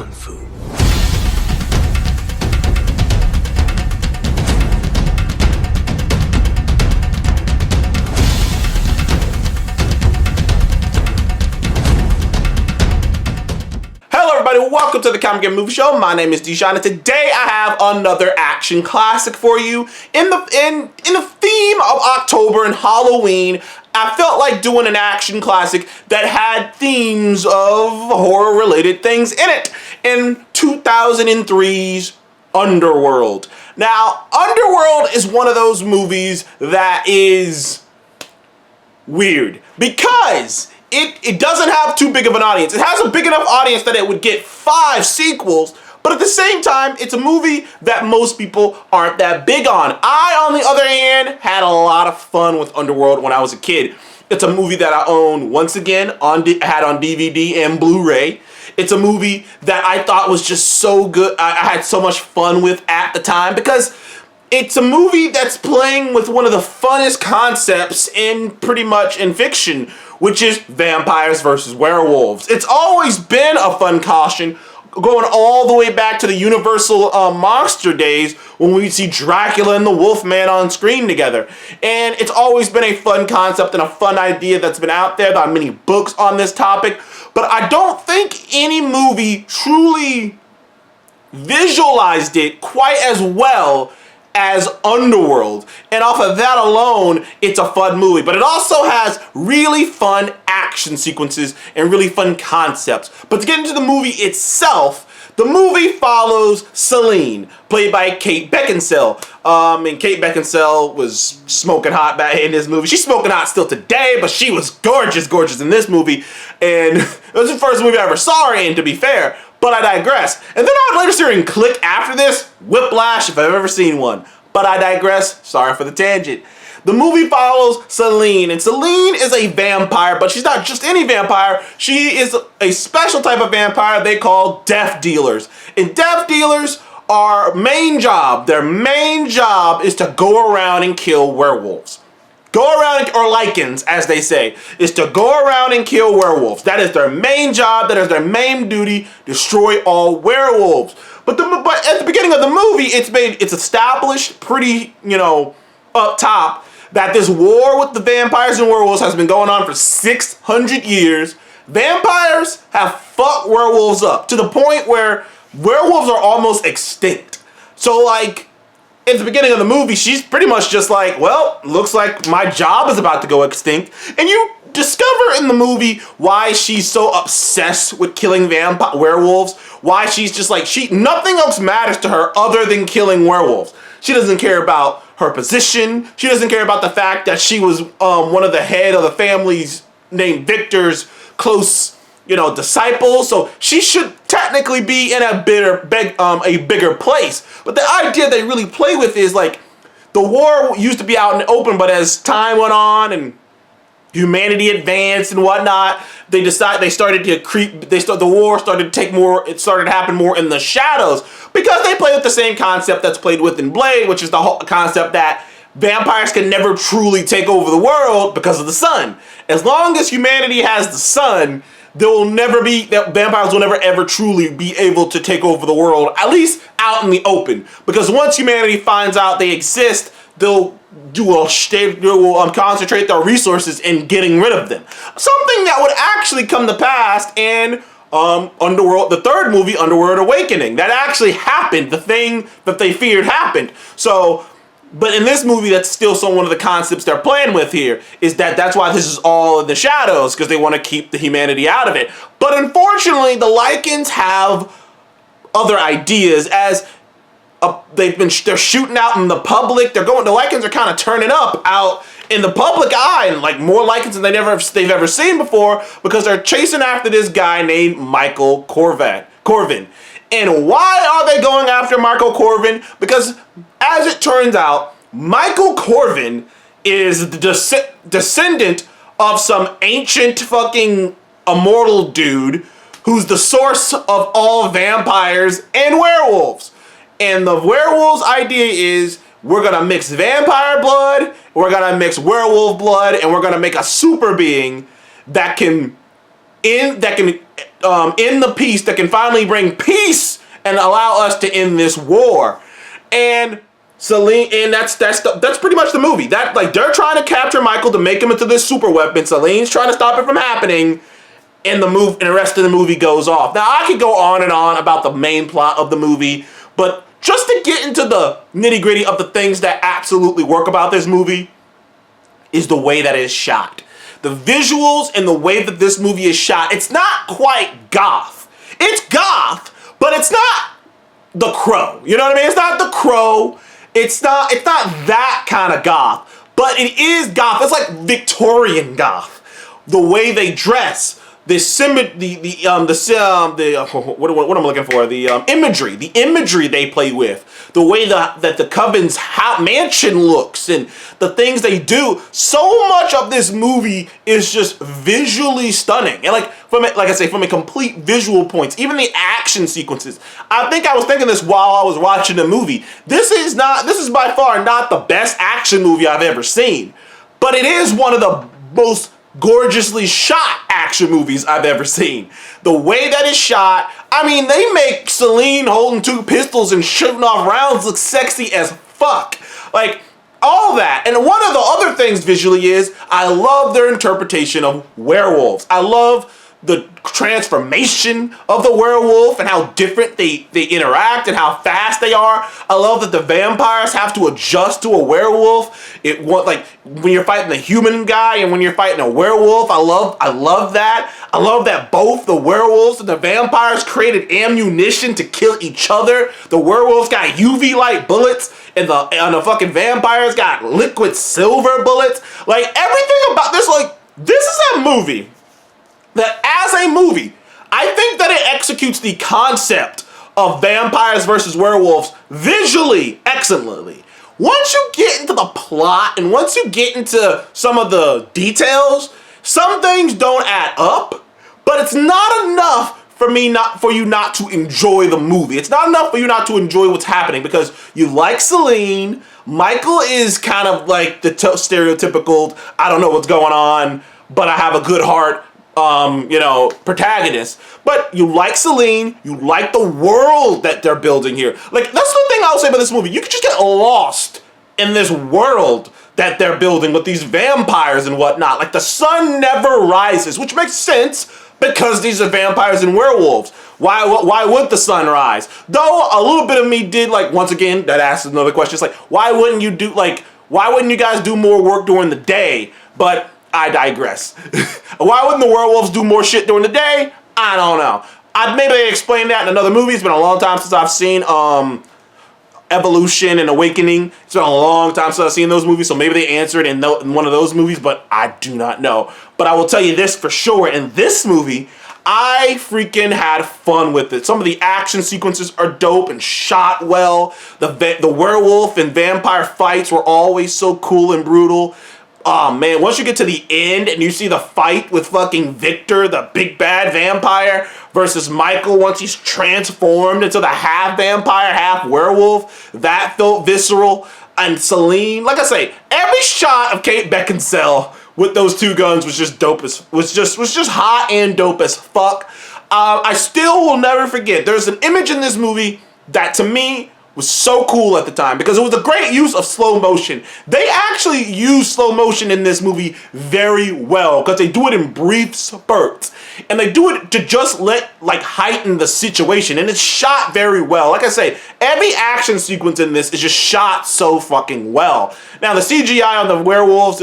kung fu. Hello everybody, welcome to the Comic and Movie Show. My name is Deshaun, and today I have another action classic for you. In the theme of October and Halloween, I felt like doing an action classic that had themes of horror-related things in it. In 2003's Underworld. Now, Underworld is one of those movies that is weird because it doesn't have too big of an audience. It has a big enough audience that it would get 5 sequels, but at the same time, it's a movie that most people aren't that big on. I, on the other hand, had a lot of fun with Underworld when I was a kid. It's a movie that I own, once again, had on DVD and Blu-ray. It's a movie that I thought was just so good. I had so much fun with at the time because it's a movie that's playing with one of the funnest concepts in fiction, which is vampires versus werewolves. It's always been a fun caution, going all the way back to the Universal monster days when we'd see Dracula and the Wolfman on screen together. And it's always been a fun concept and a fun idea that's been out there. There are many books on this topic, but I don't think any movie truly visualized it quite as well as Underworld, and off of that alone, it's a fun movie. But it also has really fun action sequences and really fun concepts. But to get into the movie itself, the movie follows Celine, played by Kate Beckinsale. And Kate Beckinsale was smoking hot back in this movie. She's smoking hot still today, but she was gorgeous in this movie. And it was the first movie I ever saw her in, to be fair. But I digress. And then I would later see her in Click after this. Whiplash, if I've ever seen one. But I digress. Sorry for the tangent. The movie follows Celine. And Celine is a vampire, but she's not just any vampire. She is a special type of vampire they call death dealers. And death dealers are their main job is to go around and kill werewolves. Go around, or lycans, as they say, is to go around and kill werewolves. That is their main job. That is their main duty. Destroy all werewolves. But at the beginning of the movie, it's established pretty, up top that this war with the vampires and werewolves has been going on for 600 years. Vampires have fucked werewolves up to the point where werewolves are almost extinct. So, at the beginning of the movie, she's pretty much just like, well, looks like my job is about to go extinct. And you discover in the movie why she's so obsessed with killing werewolves. Why she's just like, nothing else matters to her other than killing werewolves. She doesn't care about her position. She doesn't care about the fact that she was one of the head of the family's named Victor's close disciples, so she should technically be in a bigger place. But the idea they really play with is the war used to be out in the open, but as time went on and humanity advanced and whatnot, the war started to take more. It started to happen more in the shadows because they play with the same concept that's played with in Blade, which is the whole concept that vampires can never truly take over the world because of the sun. As long as humanity has the sun, vampires will never ever truly be able to take over the world, at least out in the open. Because once humanity finds out they exist, they'll concentrate their resources in getting rid of them. Something that would actually come to pass in Underworld, the third movie, Underworld Awakening. That actually happened. The thing that they feared happened. But in this movie, that's still one of the concepts they're playing with here, is that's why this is all in the shadows, because they want to keep the humanity out of it. But unfortunately, the Lycans have other ideas, as they're shooting out in the public. The Lycans are kind of turning up out in the public eye, and more Lycans than they've ever seen before, because they're chasing after this guy named Michael Corvin. And why are they going after Michael Corvin? Because, as it turns out, Michael Corvin is the descendant of some ancient fucking immortal dude who's the source of all vampires and werewolves. And the werewolves' idea is, we're gonna mix vampire blood, we're gonna mix werewolf blood, and we're gonna make a super being that can end the peace, that can finally bring peace and allow us to end this war. And Selene, and that's pretty much the movie. That, like, they're trying to capture Michael to make him into this super weapon. Selene's trying to stop it from happening, and the rest of the movie goes off. Now, I could go on and on about the main plot of the movie, but just to get into the nitty-gritty of the things that absolutely work about this movie is the way that it is shot. The visuals and the way that this movie is shot, it's not quite goth. It's goth, but it's not The Crow. You know what I mean? It's not The Crow. It's not that kind of goth, but it is goth. It's like Victorian goth. The way they dress, the imagery they play with, the way that the Coven's mansion looks, and the things they do. So much of this movie is just visually stunning, and from a complete visual points, even the action sequences. I think I was thinking this while I was watching the movie. This is by far not the best action movie I've ever seen, but it is one of the most gorgeously shot action movies I've ever seen. The way that it's shot, I mean, they make Selene holding 2 pistols and shooting off rounds look sexy as fuck. Like, all that. And one of the other things visually is, I love their interpretation of werewolves. I love the transformation of the werewolf and how different they interact and how fast they are. I love that the vampires have to adjust to a werewolf. Like when you're fighting the human guy and when you're fighting a werewolf, I love that. I love that both the werewolves and the vampires created ammunition to kill each other. The werewolves got UV light bullets and the fucking vampires got liquid silver bullets. Like, everything about this, this is a movie that, as a movie, I think that it executes the concept of vampires versus werewolves visually excellently. Once you get into the plot and once you get into some of the details, some things don't add up, but it's not enough for you not to enjoy the movie. It's not enough for you not to enjoy what's happening, because you like Selene. Michael is kind of like the stereotypical, I don't know what's going on, but I have a good heart protagonist. But you like Selene, you like the world that they're building here. Like, that's the thing I'll say about this movie. You can just get lost in this world that they're building with these vampires and whatnot. Like, the sun never rises, which makes sense because these are vampires and werewolves. Why would the sun rise? Though a little bit of me did, once again, that asks another question. It's like, why wouldn't you guys do more work during the day? But I digress. Why wouldn't the werewolves do more shit during the day? I don't know. Maybe they explain that in another movie. It's been a long time since I've seen Evolution and Awakening. It's been a long time since I've seen those movies, so maybe they answered in one of those movies, but I do not know. But I will tell you this for sure. In this movie, I freaking had fun with it. Some of the action sequences are dope and shot well. The werewolf and vampire fights were always so cool and brutal. Oh man, once you get to the end and you see the fight with fucking Victor, the big bad vampire, versus Michael once he's transformed into the half vampire, half werewolf, that felt visceral. And Selene, like I say, every shot of Kate Beckinsale with those 2 guns was just dope was just hot and dope as fuck. I still will never forget, there's an image in this movie that to me was so cool at the time because it was a great use of slow motion. They actually use slow motion in this movie very well because they do it in brief spurts. And they do it to just heighten the situation. And it's shot very well. Like I say, every action sequence in this is just shot so fucking well. Now, the CGI on the werewolves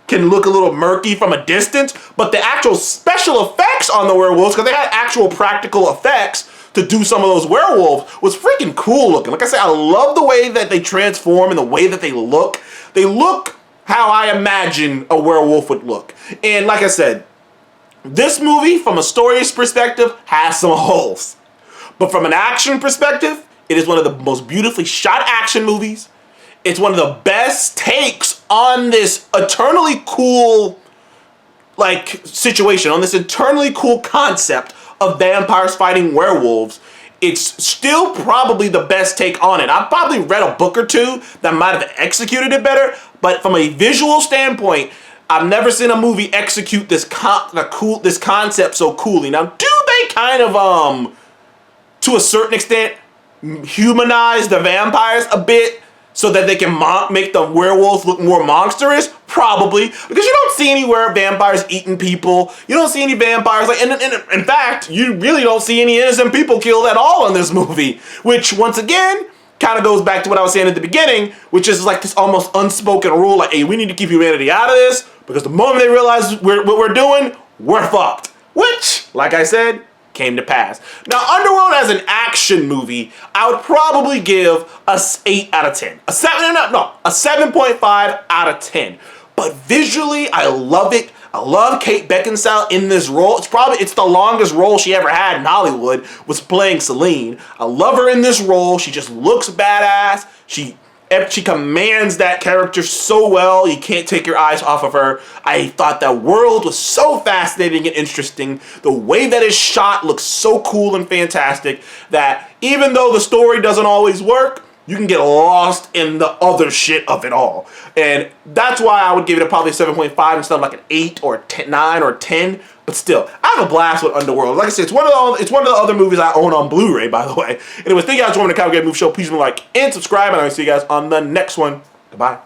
can look a little murky from a distance, but the actual special effects on the werewolves, because they had actual practical effects to do some of those werewolves, was freaking cool looking. Like I said, I love the way that they transform and the way that they look. They look how I imagine a werewolf would look. And like I said, this movie, from a story's perspective, has some holes. But from an action perspective, it is one of the most beautifully shot action movies. It's one of the best takes on this eternally cool situation, on this eternally cool concept of vampires fighting werewolves. It's still probably the best take on it. I've probably read a book or two that might have executed it better, but from a visual standpoint, I've never seen a movie execute this concept so coolly. Now, do they kind of to a certain extent humanize the vampires a bit so that they can make the werewolves look more monstrous? Probably, because you don't see anywhere vampires eating people. You don't see any vampires and in fact, you really don't see any innocent people killed at all in this movie, which once again kind of goes back to what I was saying at the beginning, which is like this almost unspoken rule, like, hey, we need to keep humanity out of this, because the moment they realize what we're doing, we're fucked. Which, like I said, came to pass. Now, Underworld as an action movie, I would probably give a 8 out of 10. A 7.5 out of 10. But visually, I love it. I love Kate Beckinsale in this role. It's the longest role she ever had in Hollywood, was playing Selene. I love her in this role. She just looks badass. She commands that character so well, you can't take your eyes off of her. I thought that world was so fascinating and interesting. The way that it's shot looks so cool and fantastic that even though the story doesn't always work, you can get lost in the other shit of it all. And that's why I would give it probably 7.5 instead of like an 8 or 10, 9 or 10. But still, I have a blast with Underworld. Like I said, it's one of the other movies I own on Blu-ray, by the way. Anyway, thank you guys for watching the Comic Game Movie Show. Please leave a like and subscribe, and I'll see you guys on the next one. Goodbye.